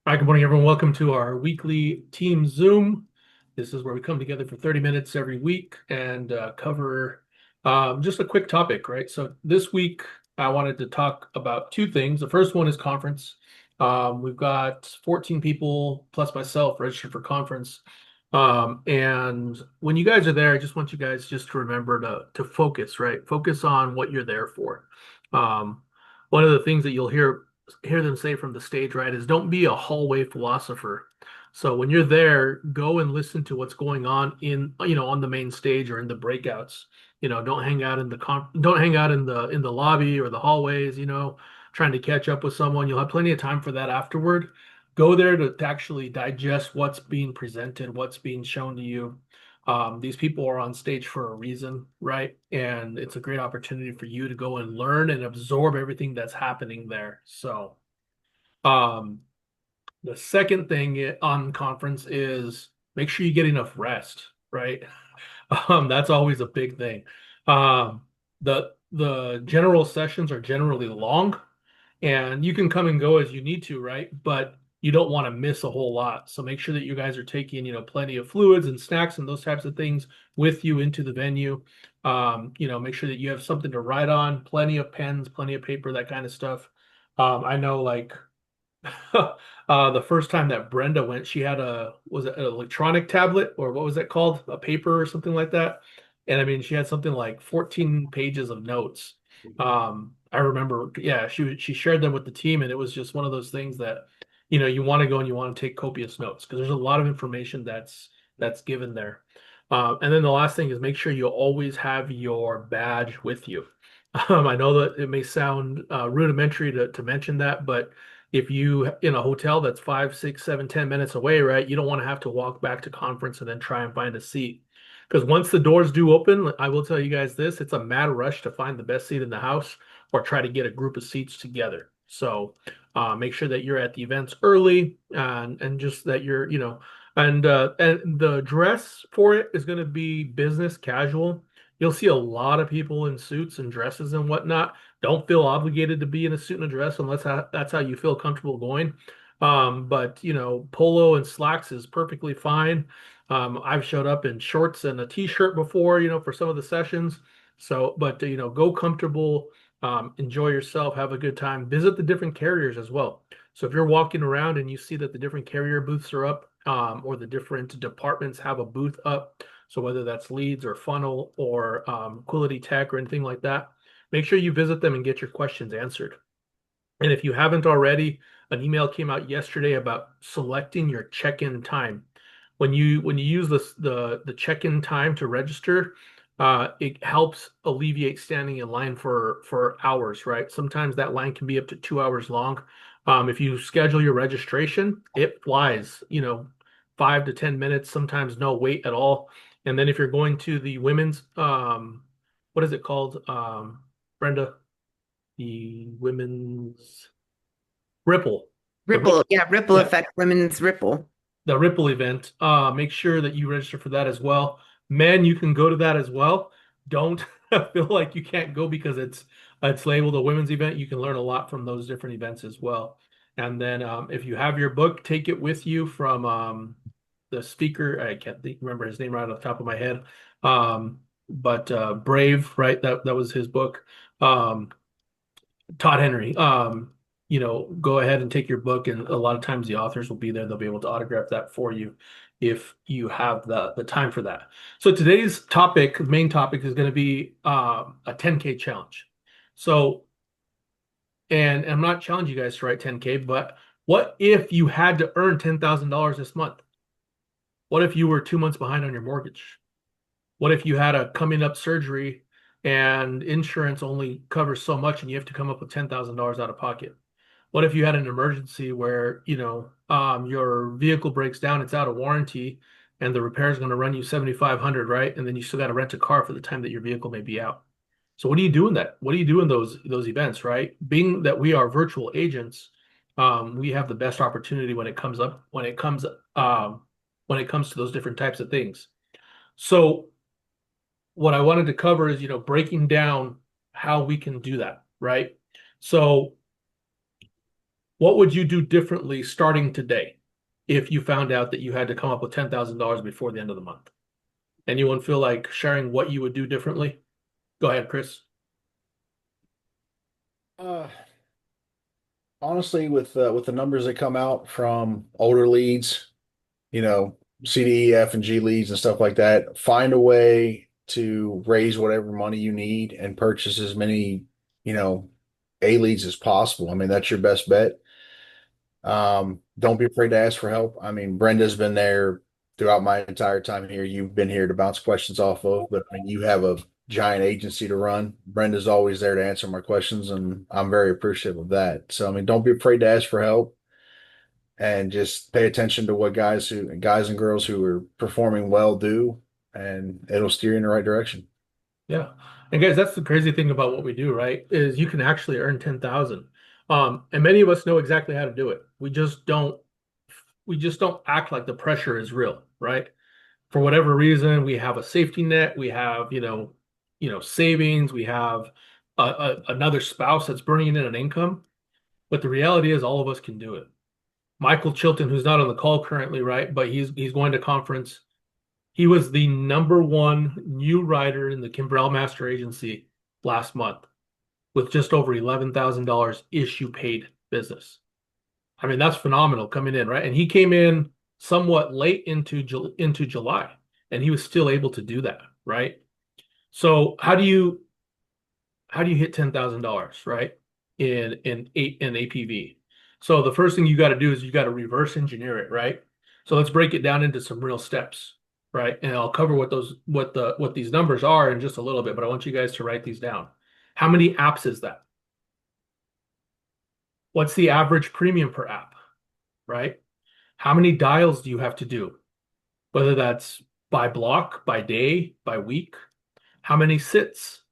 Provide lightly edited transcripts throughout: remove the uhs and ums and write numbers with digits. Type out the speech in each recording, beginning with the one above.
Hi, good morning, everyone. Welcome to our weekly team Zoom. This is where we come together for 30 minutes every week and cover just a quick topic, right? So this week, I wanted to talk about two things. The first one is conference. We've got 14 people plus myself registered for conference. And when you guys are there, I just want you guys just to remember to focus, right? Focus on what you're there for. Um, One of the things that you'll hear them say from the stage, right, is don't be a hallway philosopher. So when you're there, go and listen to what's going on on the main stage or in the breakouts. Don't hang out don't hang out in the lobby or the hallways, trying to catch up with someone. You'll have plenty of time for that afterward. Go there to actually digest what's being presented, what's being shown to you. These people are on stage for a reason, right? And it's a great opportunity for you to go and learn and absorb everything that's happening there. So, um, the second thing on conference is make sure you get enough rest, right? That's always a big thing. Um, the general sessions are generally long, and you can come and go as you need to, right? But you don't want to miss a whole lot. So make sure that you guys are taking, plenty of fluids and snacks and those types of things with you into the venue. Make sure that you have something to write on, plenty of pens, plenty of paper, that kind of stuff. I know like the first time that Brenda went, she had was it an electronic tablet or what was that called? A paper or something like that. And I mean, she had something like 14 pages of notes. I remember, yeah, she shared them with the team, and it was just one of those things that, you want to go and you want to take copious notes because there's a lot of information that's given there. And then the last thing is make sure you always have your badge with you. I know that it may sound rudimentary to mention that, but if you in a hotel that's 5, 6, 7, 10 minutes away, right, you don't want to have to walk back to conference and then try and find a seat. Because once the doors do open, I will tell you guys this, it's a mad rush to find the best seat in the house or try to get a group of seats together. So make sure that you're at the events early and just that you're, and the dress for it is going to be business casual. You'll see a lot of people in suits and dresses and whatnot. Don't feel obligated to be in a suit and a dress unless that's how you feel comfortable going. But polo and slacks is perfectly fine. I've showed up in shorts and a t-shirt before, for some of the sessions. So, but go comfortable, enjoy yourself, have a good time. Visit the different carriers as well. So if you're walking around and you see that the different carrier booths are up, or the different departments have a booth up, so whether that's leads or funnel or quality tech or anything like that, make sure you visit them and get your questions answered. And if you haven't already, an email came out yesterday about selecting your check-in time. When you use the check-in time to register, it helps alleviate standing in line for hours, right? Sometimes that line can be up to 2 hours long. If you schedule your registration, it flies, 5 to 10 minutes, sometimes no wait at all. And then if you're going to the women's, what is it called, Brenda? The women's Ripple, the Ripple, yeah, ripple yeah, effect, women's ripple. the Ripple event. Make sure that you register for that as well. Men, you can go to that as well. Don't feel like you can't go because it's labeled a women's event. You can learn a lot from those different events as well. And then if you have your book, take it with you from the speaker. I can't remember his name right off the top of my head. But Brave, right? That was his book. Um, Todd Henry. Go ahead and take your book, and a lot of times the authors will be there. They'll be able to autograph that for you if you have the time for that. So today's topic, main topic, is going to be a 10K challenge. So, and I'm not challenging you guys to write 10K, but what if you had to earn $10,000 this month? What if you were 2 months behind on your mortgage? What if you had a coming up surgery and insurance only covers so much and you have to come up with $10,000 out of pocket? What if you had an emergency where, your vehicle breaks down, it's out of warranty, and the repair is going to run you 7,500, right? And then you still got to rent a car for the time that your vehicle may be out. So what do you do in that? What do you do in those events, right? Being that we are virtual agents, we have the best opportunity when it comes to those different types of things. So what I wanted to cover is, breaking down how we can do that, right? So What would you do differently starting today if you found out that you had to come up with $10,000 before the end of the month? Anyone feel like sharing what you would do differently? Go ahead, Chris. Uh, Honestly, with the numbers that come out from older leads, you know, C, D, E, F, and G leads and stuff like that, find a way to raise whatever money you need and purchase as many, you know, A leads as possible. I mean, that's your best bet. Don't be afraid to ask for help. I mean, Brenda's been there throughout my entire time here. You've been here to bounce questions off of, but I mean, you have a giant agency to run. Brenda's always there to answer my questions, and I'm very appreciative of that. So, I mean, don't be afraid to ask for help and just pay attention to what guys and girls who are performing well do, and it'll steer you in the right direction. Yeah. And guys, that's the crazy thing about what we do, right? Is you can actually earn 10,000. And many of us know exactly how to do it. We just don't act like the pressure is real, right? For whatever reason, we have a safety net, we have, savings, we have another spouse that's bringing in an income. But the reality is all of us can do it. Michael Chilton, who's not on the call currently, right? But he's going to conference. He was the number one new writer in the Kimbrell Master Agency last month with just over $11,000 issue paid business. I mean, that's phenomenal coming in, right? And he came in somewhat late into July, and he was still able to do that, right? So how do you hit $10,000, right? In APV. So the first thing you got to do is you got to reverse engineer it, right? So let's break it down into some real steps, right? And I'll cover what these numbers are in just a little bit, but I want you guys to write these down. How many apps is that? What's the average premium per app, right? How many dials do you have to do? Whether that's by block, by day, by week. How many sits?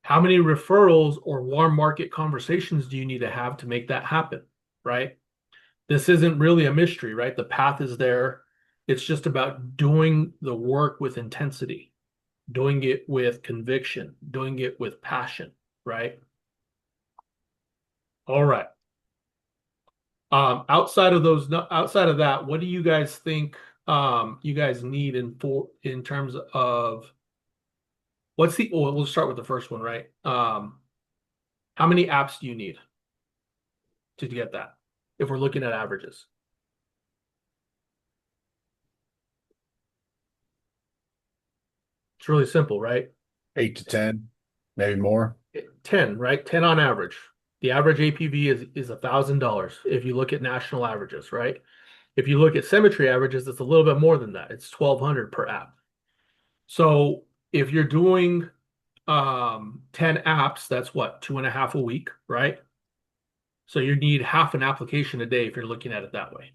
How many referrals or warm market conversations do you need to make that happen, right? This isn't really a mystery, right? The path is there. It's just about doing the work with intensity, doing it with conviction, doing it with passion, right? All right. Outside of that, what do you guys think you guys need in terms of we'll start with the first one, right? How many apps do you need to get that if we're looking at averages? It's really simple, right? 8 to 10, maybe more. 10, right? 10 on average. The average APV is $1,000 if you look at national averages, right? If you look at cemetery averages, it's a little bit more than that. It's 1,200 per app. So if you're doing 10 apps, that's what, two and a half a week, right? So you need half an application a day if you're looking at it that way.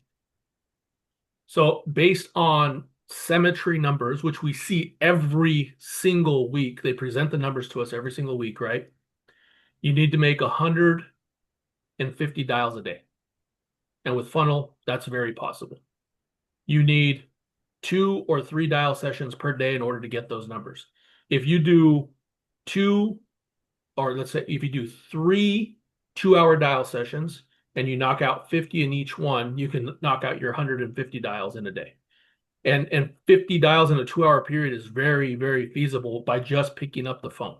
So based on cemetery numbers, which we see every single week, they present the numbers to us every single week, right? You need to make 150 dials a day. And with funnel, that's very possible. You need 2 or 3 dial sessions per day in order to get those numbers. If you do two, or let's say if you do 3 2-hour dial sessions and you knock out 50 in each one, you can knock out your 150 dials in a day. And 50 dials in a 2-hour period is very, very feasible by just picking up the phone.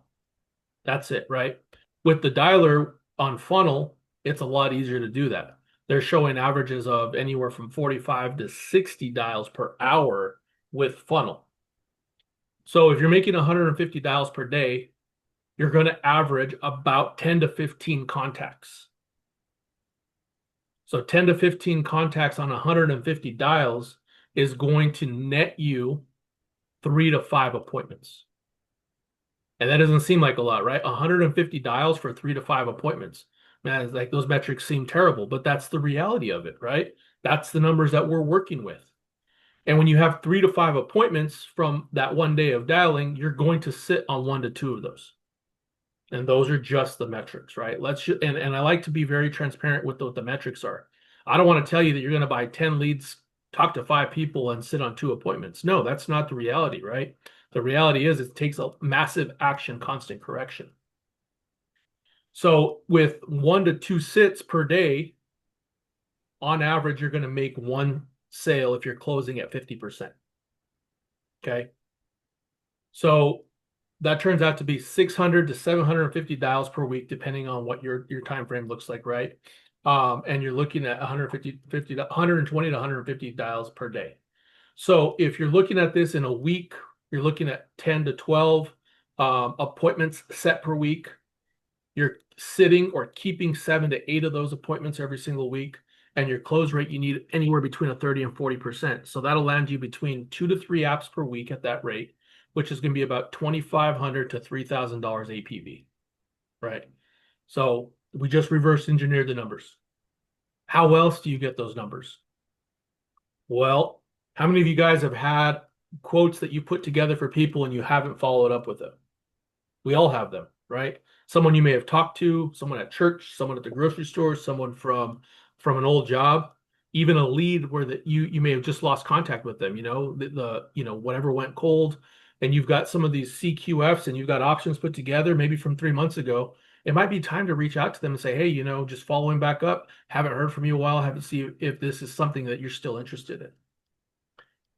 That's it, right? With the dialer on funnel, it's a lot easier to do that. They're showing averages of anywhere from 45 to 60 dials per hour with funnel. So if you're making 150 dials per day, you're going to average about 10 to 15 contacts. So 10 to 15 contacts on 150 dials is going to net you 3 to 5 appointments. And that doesn't seem like a lot, right? 150 dials for 3 to 5 appointments. Man, it's like those metrics seem terrible, but that's the reality of it, right? That's the numbers that we're working with. And when you have 3 to 5 appointments from that one day of dialing, you're going to sit on 1 to 2 of those. And those are just the metrics, right? And I like to be very transparent with what the metrics are. I don't want to tell you that you're going to buy 10 leads, talk to 5 people, and sit on 2 appointments. No, that's not the reality, right? The reality is it takes a massive action, constant correction. So with 1 to 2 sits per day, on average, you're going to make one sale if you're closing at 50%. Okay. So that turns out to be 600 to 750 dials per week, depending on what your time frame looks like, right? And you're looking at 120 to 150 dials per day. So if you're looking at this in a week, you're looking at 10 to 12 appointments set per week. You're sitting or keeping 7 to 8 of those appointments every single week. And your close rate, you need anywhere between a 30 and 40%. So that'll land you between 2 to 3 apps per week at that rate, which is going to be about $2,500 to $3,000 APV, right? So we just reverse engineered the numbers. How else do you get those numbers? Well, how many of you guys have had quotes that you put together for people and you haven't followed up with them? We all have them, right? Someone you may have talked to, someone at church, someone at the grocery store, someone from an old job, even a lead where that you may have just lost contact with them, whatever went cold, and you've got some of these CQFs and you've got options put together maybe from 3 months ago. It might be time to reach out to them and say, hey, just following back up, haven't heard from you a while, haven't seen if this is something that you're still interested in.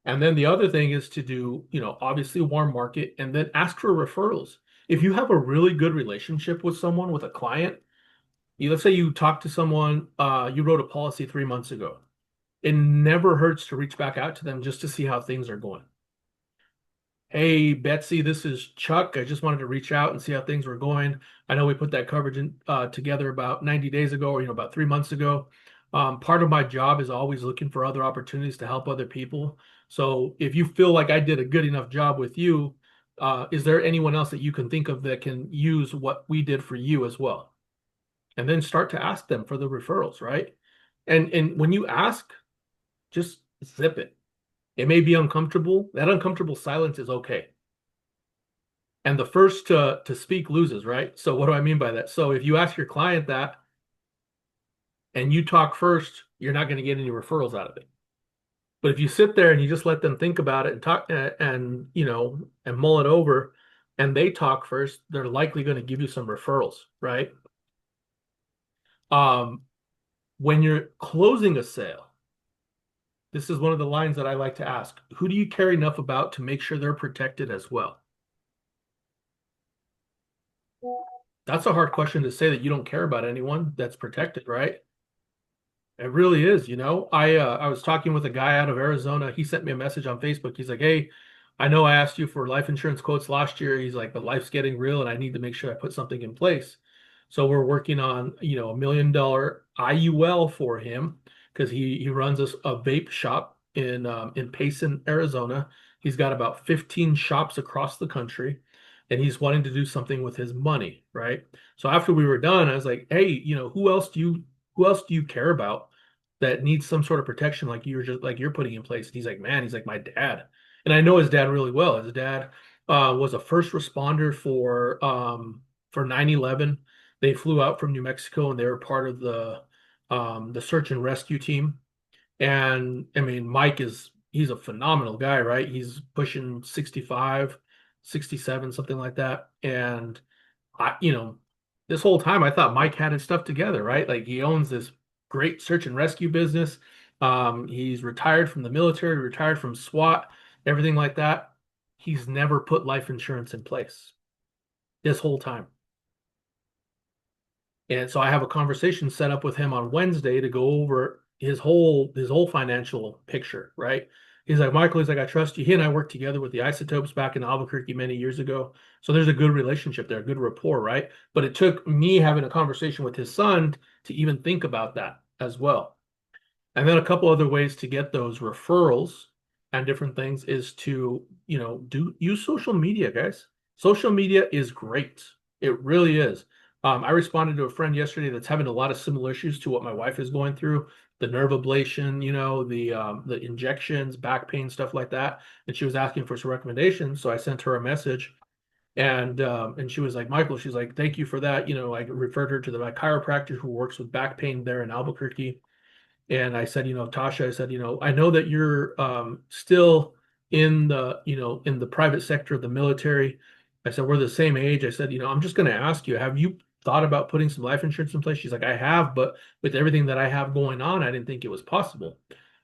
And then the other thing is to do, obviously warm market and then ask for referrals. If you have a really good relationship with someone, with a client, let's say you talked to someone, you wrote a policy 3 months ago. It never hurts to reach back out to them just to see how things are going. Hey, Betsy, this is Chuck. I just wanted to reach out and see how things were going. I know we put that coverage together about 90 days ago, or about 3 months ago. Part of my job is always looking for other opportunities to help other people. So if you feel like I did a good enough job with you, is there anyone else that you can think of that can use what we did for you as well? And then start to ask them for the referrals, right? And when you ask, just zip it. It may be uncomfortable. That uncomfortable silence is okay. And the first to speak loses, right? So what do I mean by that? So if you ask your client that and you talk first, you're not going to get any referrals out of it. But if you sit there and you just let them think about it and talk and mull it over and they talk first, they're likely going to give you some referrals, right? Um, when you're closing a sale, this is one of the lines that I like to ask. Who do you care enough about to make sure they're protected as well? That's a hard question to say that you don't care about anyone that's protected, right? It really is, I was talking with a guy out of Arizona. He sent me a message on Facebook. He's like, "Hey, I know I asked you for life insurance quotes last year." He's like, "But life's getting real and I need to make sure I put something in place." So we're working on, $1 million IUL for him because he runs a vape shop in Payson, Arizona. He's got about 15 shops across the country and he's wanting to do something with his money, right? So after we were done, I was like, "Hey, who else do you care about that needs some sort of protection like you're putting in place?" And he's like, "Man," he's like, "My dad." And I know his dad really well. His dad was a first responder for 9/11. They flew out from New Mexico and they were part of the search and rescue team. And I mean, he's a phenomenal guy, right? He's pushing 65, 67, something like that. And this whole time I thought Mike had his stuff together, right? Like he owns this great search and rescue business. He's retired from the military, retired from SWAT, everything like that. He's never put life insurance in place this whole time. And so I have a conversation set up with him on Wednesday to go over his whole financial picture, right? He's like, "Michael," he's like, "I trust you." He and I worked together with the isotopes back in Albuquerque many years ago. So there's a good relationship there, a good rapport, right? But it took me having a conversation with his son to even think about that as well. And then a couple other ways to get those referrals and different things is to, use social media, guys. Social media is great. It really is. I responded to a friend yesterday that's having a lot of similar issues to what my wife is going through, the nerve ablation, the injections, back pain, stuff like that. And she was asking for some recommendations. So I sent her a message and she was like, "Michael," she's like, "Thank you for that." I referred her to my chiropractor who works with back pain there in Albuquerque. And I said, "Tasha," I said, "I know that you're still in the private sector of the military." I said, "We're the same age." I said, "I'm just going to ask you, have you thought about putting some life insurance in place? She's like, I have, but with everything that I have going on, I didn't think it was possible.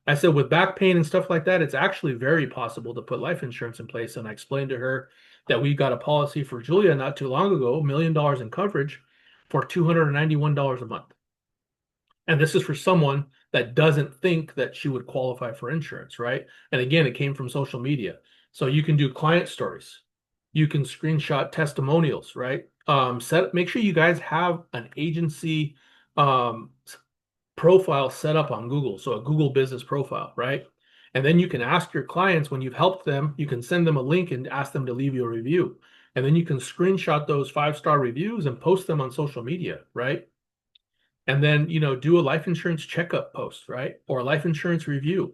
I said, with back pain and stuff like that, it's actually very possible to put life insurance in place. And I explained to her that we got a policy for Julia not too long ago, $1 million in coverage for $291 a month. And this is for someone that doesn't think that she would qualify for insurance, right? And again, it came from social media. So you can do client stories. You can screenshot testimonials, right? Make sure you guys have an agency um, profile set up on Google. So a Google business profile, right? And then you can ask your clients when you've helped them, you can send them a link and ask them to leave you a review. And then you can screenshot those 5-star reviews and post them on social media, right? And then, do a life insurance checkup post, right? Or a life insurance review.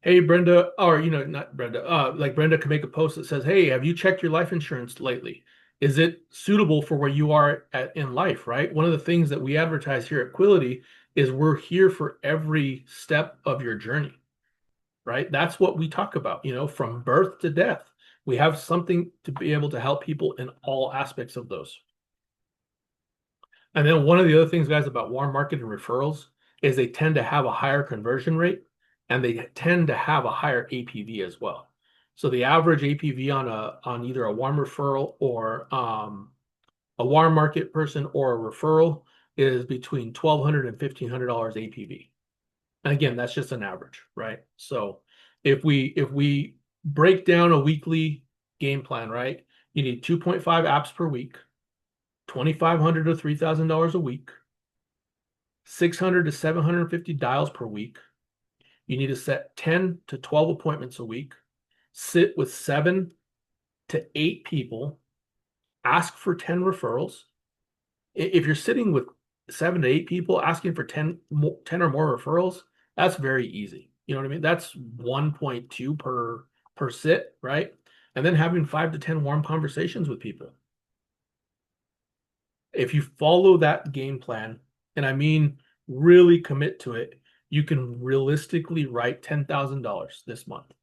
Hey, Brenda, or, not Brenda, like Brenda could make a post that says, hey, have you checked your life insurance lately? Is it suitable for where you are in life, right? One of the things that we advertise here at Quility is we're here for every step of your journey, right? That's what we talk about, from birth to death. We have something to be able to help people in all aspects of those. And then one of the other things, guys, about warm market and referrals is they tend to have a higher conversion rate and they tend to have a higher APV as well. So the average APV on either a warm referral or a warm market person or a referral is between $1,200 and $1,500 APV. And again, that's just an average, right? So if we break down a weekly game plan, right? You need 2.5 apps per week. $2,500 to $3,000 a week, 600 to 750 dials per week. You need to set 10 to 12 appointments a week, sit with 7 to 8 people, ask for 10 referrals. If you're sitting with 7 to 8 people asking for 10 or more referrals, that's very easy. You know what I mean? That's 1.2 per sit, right? And then having 5 to 10 warm conversations with people. If you follow that game plan, and I mean really commit to it, you can realistically write $10,000 this month.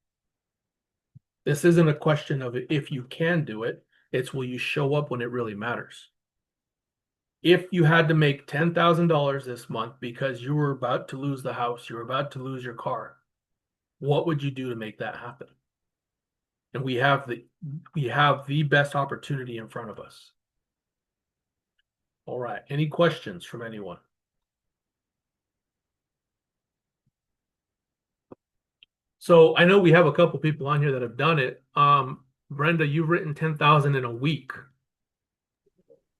This isn't a question of if you can do it, it's will you show up when it really matters. If you had to make $10,000 this month because you were about to lose the house, you were about to lose your car, what would you do to make that happen? And we have the best opportunity in front of us. All right. Any questions from anyone? So I know we have a couple people on here that have done it. Brenda, you've written 10,000 in a week.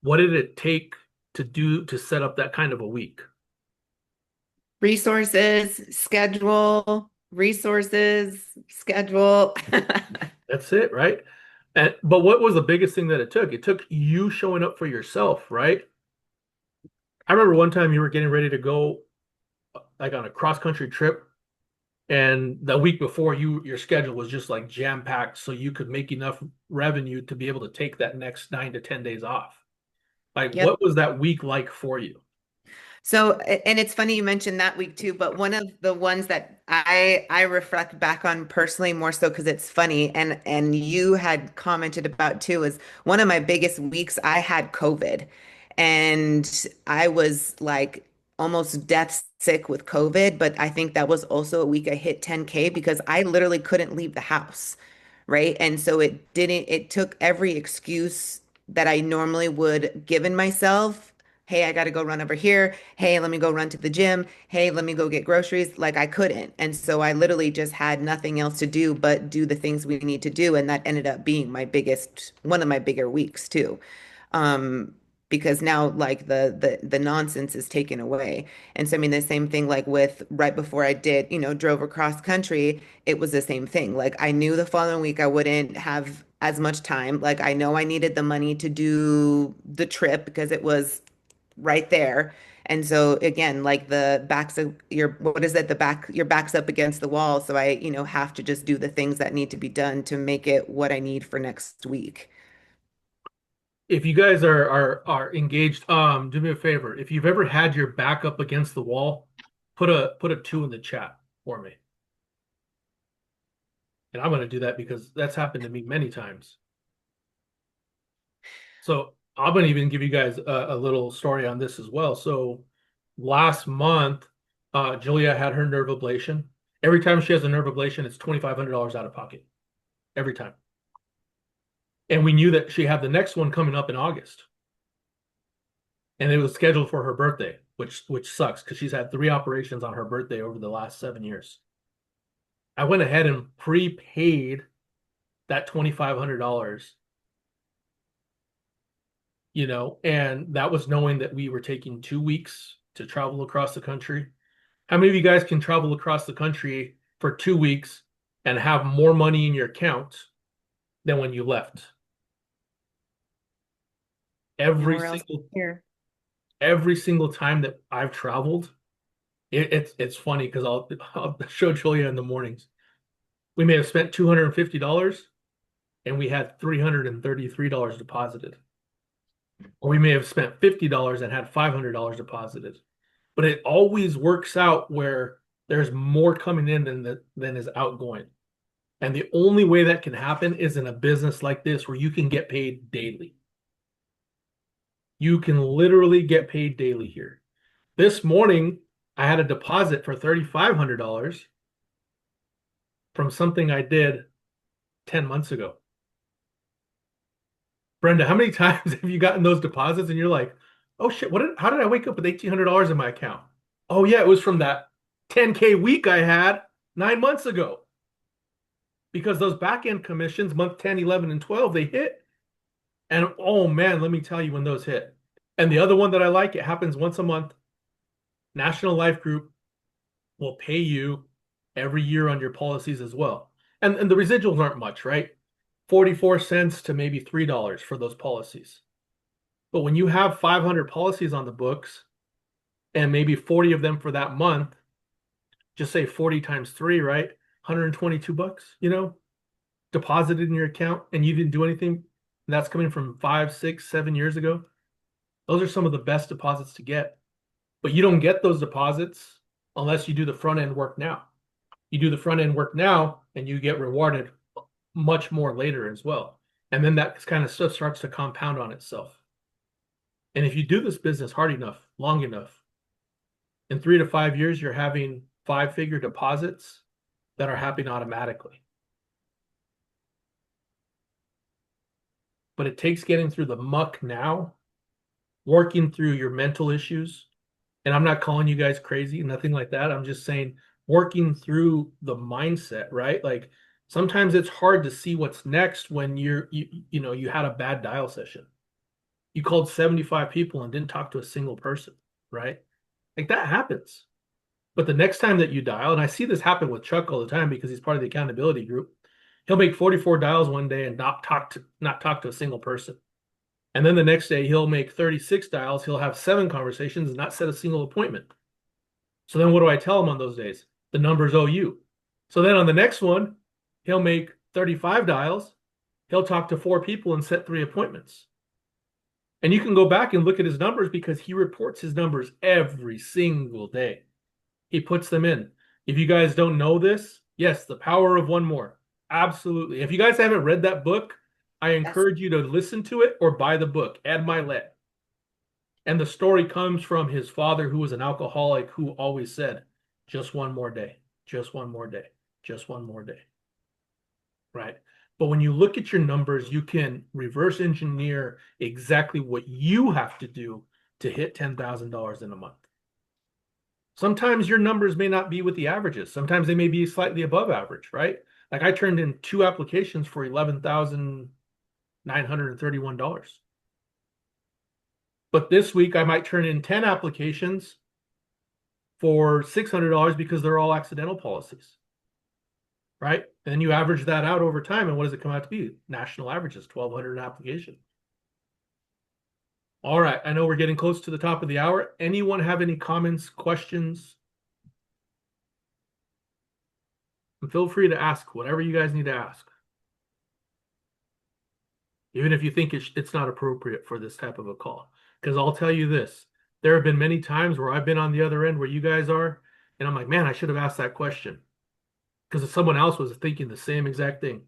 What did it take to set up that kind of a week? Resources, schedule, resources, schedule. That's it, right? But what was the biggest thing that it took? It took you showing up for yourself, right? I remember one time you were getting ready to go like on a cross-country trip, and the week before your schedule was just like jam-packed so you could make enough revenue to be able to take that next 9 to 10 days off. Like, Yep. what was that week like for you? So, and it's funny you mentioned that week too, but one of the ones that I reflect back on personally more so because it's funny and you had commented about too is one of my biggest weeks I had COVID and I was like almost death sick with COVID, but I think that was also a week I hit 10K because I literally couldn't leave the house, right? And so it took every excuse that I normally would given myself. Hey, I got to go run over here. Hey, let me go run to the gym. Hey, let me go get groceries. Like I couldn't. And so I literally just had nothing else to do but do the things we need to do. And that ended up being one of my bigger weeks too. Um, because now like the nonsense is taken away. And so I mean the same thing like with right before I did, drove across country, it was the same thing. Like I knew the following week I wouldn't have as much time. Like I know I needed the money to do the trip because it was right there. And so again, like the backs of your, what is it? Your back's up against the wall. So I, have to just do the things that need to be done to make it what I need for next week. If you guys are engaged, do me a favor. If you've ever had your back up against the wall, put a 2 in the chat for me. And I'm going to do that because that's happened to me many times. So I'm gonna even give you guys a little story on this as well. So last month, Julia had her nerve ablation. Every time she has a nerve ablation, it's $2,500 out of pocket. Every time. And we knew that she had the next one coming up in August. And it was scheduled for her birthday, which sucks because she's had 3 operations on her birthday over the last 7 years. I went ahead and prepaid that $2,500, and that was knowing that we were taking 2 weeks to travel across the country. How many of you guys can travel across the country for 2 weeks and have more money in your account than when you left? Every Nowhere else single here. every single time that I've traveled, it's funny because I'll show Julia in the mornings. We may have spent $250 and we had $333 deposited. Or we may have spent $50 and had $500 deposited. But it always works out where there's more coming in than is outgoing. And the only way that can happen is in a business like this where you can get paid daily. You can literally get paid daily here. This morning, I had a deposit for $3,500 from something I did 10 months ago. Brenda, how many times have you gotten those deposits and you're like, oh shit, how did I wake up with $1,800 in my account? Oh yeah, it was from that 10K week I had 9 months ago. Because those back end commissions, month 10, 11, and 12, they hit. And oh man, let me tell you when those hit. And the other one that I like, it happens once a month. National Life Group will pay you every year on your policies as well. And the residuals aren't much, right? 44 cents to maybe $3 for those policies. But when you have 500 policies on the books and maybe 40 of them for that month, just say 40 times 3, right? 122 bucks, deposited in your account and you didn't do anything. And that's coming from 5, 6, 7 years ago. Those are some of the best deposits to get. But you don't get those deposits unless you do the front end work now. You do the front end work now and you get rewarded much more later as well. And then that kind of stuff starts to compound on itself. And if you do this business hard enough, long enough, in 3 to 5 years, you're having 5-figure deposits that are happening automatically. But it takes getting through the muck now, working through your mental issues. And I'm not calling you guys crazy, nothing like that. I'm just saying working through the mindset, right? Like sometimes it's hard to see what's next when you had a bad dial session. You called 75 people and didn't talk to a single person, right? Like that happens. But the next time that you dial, and I see this happen with Chuck all the time because he's part of the accountability group, he'll make 44 dials one day and not talk to a single person. And then the next day he'll make 36 dials, he'll have 7 conversations and not set a single appointment. So then what do I tell him on those days? The numbers owe you. So then on the next one, he'll make 35 dials, he'll talk to 4 people and set 3 appointments. And you can go back and look at his numbers because he reports his numbers every single day. He puts them in. If you guys don't know this, yes, The Power of One More. Absolutely. If you guys haven't read that book, I encourage you to listen to it or buy the book, Ed Milet. And the story comes from his father, who was an alcoholic, who always said, just one more day, just one more day, just one more day. Right? But when you look at your numbers, you can reverse engineer exactly what you have to do to hit $10,000 in a month. Sometimes your numbers may not be with the averages. Sometimes they may be slightly above average, right? Like I turned in 2 applications for $11,931. But this week I might turn in 10 applications for $600 because they're all accidental policies, right? And then you average that out over time, and what does it come out to be? National averages, 1,200 an application. All right, I know we're getting close to the top of the hour. Anyone have any comments, questions? And feel free to ask whatever you guys need to ask. Even if you think it's not appropriate for this type of a call. Because I'll tell you this, there have been many times where I've been on the other end where you guys are, and I'm like, man, I should have asked that question. Because someone else was thinking the same exact thing.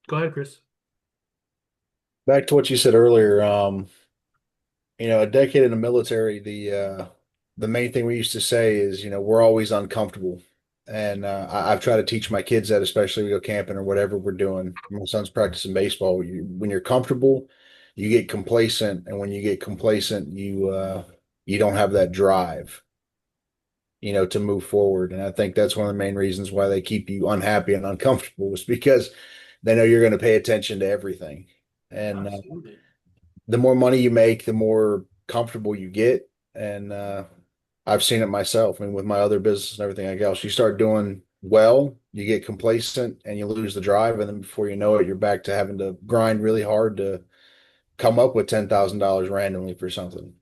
Go ahead, Chris. back to what you said earlier. A decade in the military, the main thing we used to say is, we're always uncomfortable. And I've tried to teach my kids that, especially we go camping or whatever we're doing. My son's practicing baseball. When you're comfortable, you get complacent, and when you get complacent, you don't have that drive, to move forward. And I think that's one of the main reasons why they keep you unhappy and uncomfortable is because they know you're going to pay attention to everything. And Absolutely. the more money you make, the more comfortable you get. And I've seen it myself. I mean, with my other business and everything else, you start doing well, you get complacent and you lose the drive. And then before you know it, you're back to having to grind really hard to come up with $10,000 randomly for something.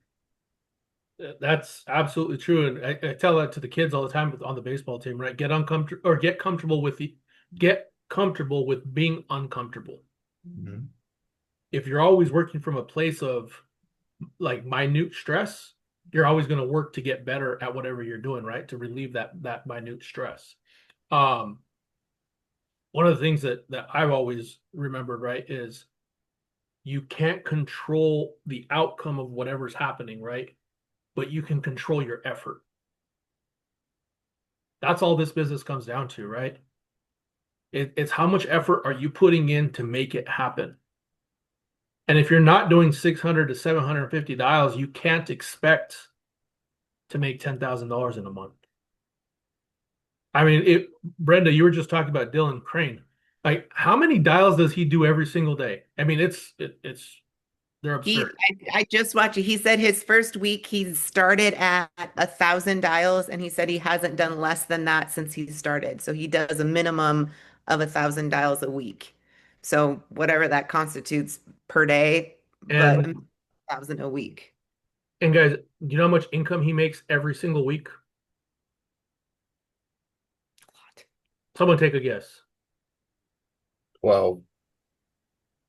That's absolutely true, and I tell that to the kids all the time on the baseball team, right? Get uncomfortable or get comfortable with being uncomfortable. Mhm. If you're always working from a place of like minute stress, you're always going to work to get better at whatever you're doing, right? To relieve that minute stress. Um, One of the things that I've always remembered, right, is you can't control the outcome of whatever's happening, right? But you can control your effort. That's all this business comes down to, right? It's how much effort are you putting in to make it happen? And if you're not doing 600 to 750 dials, you can't expect to make $10,000 in a month. I mean, Brenda, you were just talking about Dylan Crane. Like, how many dials does he do every single day? I mean, it's they're He, absurd. I just watched it. He said his first week he started at 1,000 dials, and he said he hasn't done less than that since he started. So he does a minimum of 1,000 dials a week. So whatever that constitutes per day, but And 1,000 a week. and guys, do you know how much income he makes every single week? Someone take a guess. Well,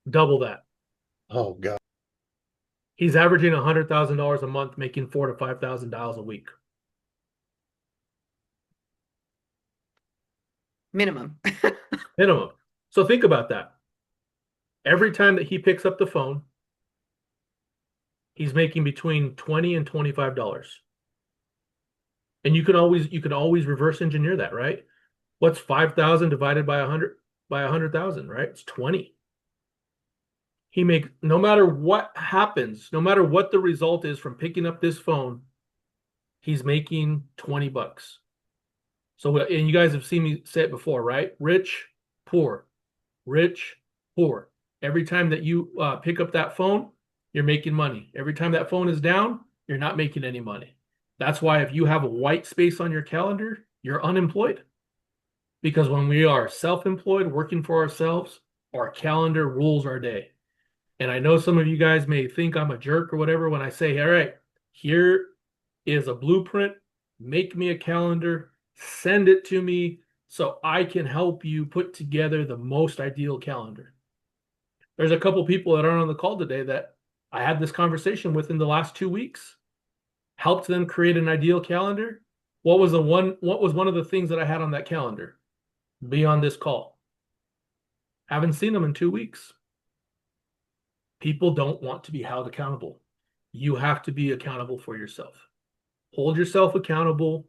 Double that. oh God. He's averaging $100,000 a month, making 4 to 5 thousand dials a week Minimum. minimum. So think about that. Every time that he picks up the phone, he's making between 20 and $25. And you can always reverse engineer that, right? What's 5,000 divided by 100,000, right? It's 20. He makes no matter what happens, no matter what the result is from picking up this phone, he's making 20 bucks. So, and you guys have seen me say it before, right? Poor, rich, poor. Every time that you pick up that phone, you're making money. Every time that phone is down, you're not making any money. That's why if you have a white space on your calendar, you're unemployed. Because when we are self-employed, working for ourselves, our calendar rules our day. And I know some of you guys may think I'm a jerk or whatever when I say, all right, here is a blueprint. Make me a calendar, send it to me so I can help you put together the most ideal calendar. There's a couple people that aren't on the call today that I had this conversation with in the last 2 weeks, helped them create an ideal calendar. What was one of the things that I had on that calendar? Be on this call. Haven't seen them in 2 weeks. People don't want to be held accountable. You have to be accountable for yourself. Hold yourself accountable.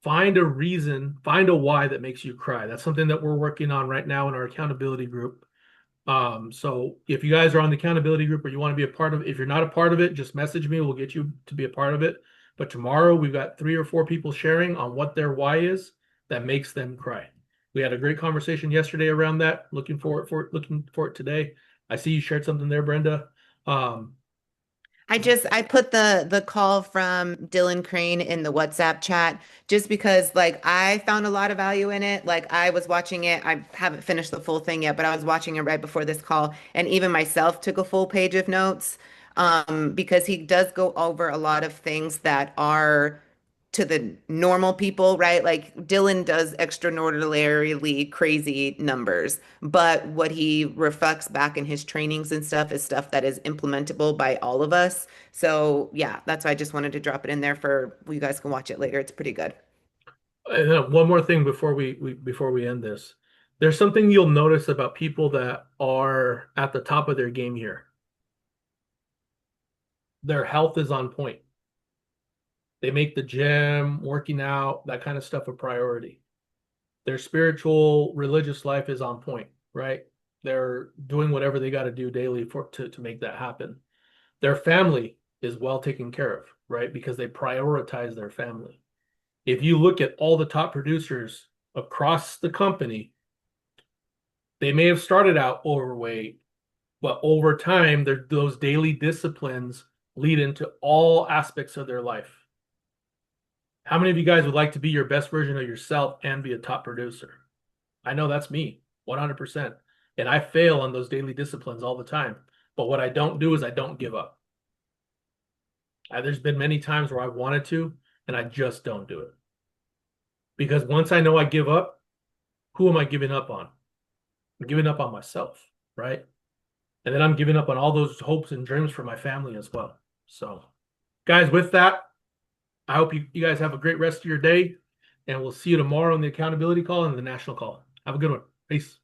Find a reason, find a why that makes you cry. That's something that we're working on right now in our accountability group. So if you guys are on the accountability group or you want to be a part of it, if you're not a part of it, just message me. We'll get you to be a part of it. But tomorrow we've got 3 or 4 people sharing on what their why is that makes them cry. We had a great conversation yesterday around that. Looking for it today. I see you shared something there, Brenda. Um, I put the call from Dylan Crane in the WhatsApp chat just because like I found a lot of value in it. Like I was watching it. I haven't finished the full thing yet, but I was watching it right before this call, and even myself took a full page of notes because he does go over a lot of things that are to the normal people, right? Like Dylan does extraordinarily crazy numbers, but what he reflects back in his trainings and stuff is stuff that is implementable by all of us. So yeah, that's why I just wanted to drop it in there for you guys can watch it later. It's pretty good. and then one more thing before we end this. There's something you'll notice about people that are at the top of their game here. Their health is on point. They make the gym, working out, that kind of stuff a priority. Their spiritual, religious life is on point, right? They're doing whatever they got to do daily to make that happen. Their family is well taken care of, right? Because they prioritize their family. If you look at all the top producers across the company, they may have started out overweight, but over time, those daily disciplines lead into all aspects of their life. How many of you guys would like to be your best version of yourself and be a top producer? I know that's me, 100%. And I fail on those daily disciplines all the time. But what I don't do is I don't give up. There's been many times where I wanted to, and I just don't do it. Because once I know I give up, who am I giving up on? I'm giving up on myself, right? And then I'm giving up on all those hopes and dreams for my family as well. So, guys, with that, I hope you guys have a great rest of your day, and we'll see you tomorrow on the accountability call and the national call. Have a good one. Peace.